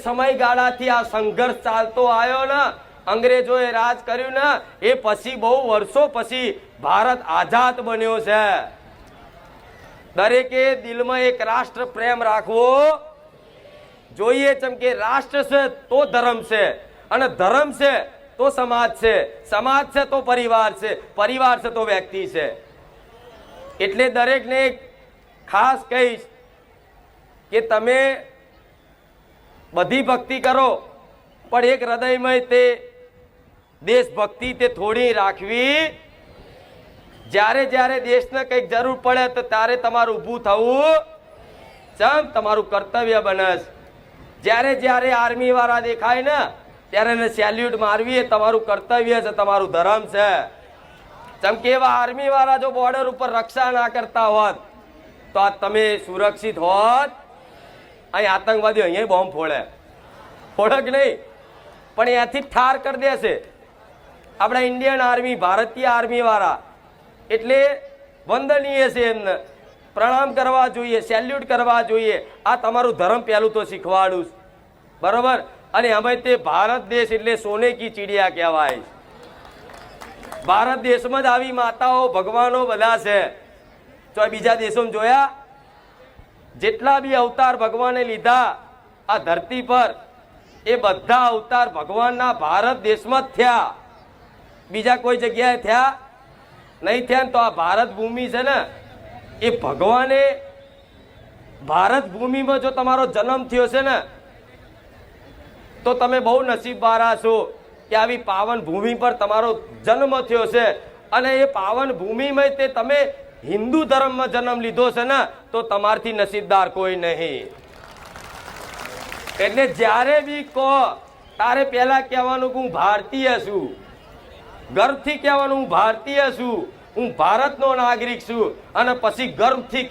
સમયગાળાથી આ સંઘર્ષ ચાલતો આવ્યો ને, અંગ્રેજોએ રાજ કર્યું ને, એ પછી બહુ વર્ષો પછી ભારત આઝાદ બન્યો છે. દરેકે દિલમાં એક રાષ્ટ્ર પ્રેમ રાખવો જોઈએ. જેમ કે રાષ્ટ્ર છે તો ધર્મ છે, અને ધર્મ છે તો સમાજ છે, સમાજ છે તો પરિવાર છે, પરિવાર છે તો વ્યક્તિ છે. એટલે દરેકને ખાસ કહીશ કે તમે બધી ભક્તિ કરો, પણ એક હૃદયમાં તે દેશભક્તિ તે થોડી રાખવી. જ્યારે જ્યારે દેશને કંઈક જરૂર પડે તો ત્યારે તમારું ઊભું થવું ચમ તમારું કર્તવ્ય બને. જ્યારે જ્યારે આર્મી વાળા દેખાય ને ત્યારે એને સેલ્યુટ મારવી એ તમારું કર્તવ્ય છે, તમારું ધર્મ છે. જેમ કે એવા આર્મી વાળા જો બોર્ડર ઉપર રક્ષા ના કરતા હોત તો આ તમે સુરક્ષિત હોત. અહીં આતંકવાદી અહીંયા બોમ્બ ફોડે કે નહીં, પણ અહીંયાથી ઠાર કરી દેશે આપણા ઇન્ડિયન આર્મી, ભારતીય આર્મી વાળા. એટલે વંદનીય છે, એમને પ્રણામ કરવા જોઈએ, સેલ્યુટ કરવા જોઈએ. આ તમારું ધર્મ પહેલું તો શીખવાડું, બરોબર. અને અમે તે ભારત દેશ એટલે સોને કી ચીડિયા કહેવાય. ભારત દેશમાં જ આવી માતાઓ ભગવાનો બધા છે. તો બીજા દેશોમાં જોયા? જેટલા બી અવતાર ભગવાને લીધા આ ધરતી પર, એ બધા અવતાર ભગવાનના ભારત દેશમાં જ થયા, બીજા કોઈ જગ્યાએ થયા નહીં થયા. તો આ ભારત ભૂમિ છે ને, એ ભગવાને ભારત ભૂમિમાં જો તમારો જન્મ થયો છે ને, તો તમે બહુ નસીબવાળા છો કે આવી પાવન ભૂમિ પર તમારો જન્મ થયો છે. અને એ પાવન ભૂમિમાં તે તમે હિન્દુ ધર્મમાં જન્મ લીધો છે ને, તો તમારથી નસીબદાર કોઈ નહીં. એટલે જ્યારે બી કહો તારે પહેલા કહેવાનું કે હું ભારતીય છું, ગર્વથી કહેવાનું હું ભારતીય છું, હું ભારતનો નાગરિક છું, અને પછી ગર્વથી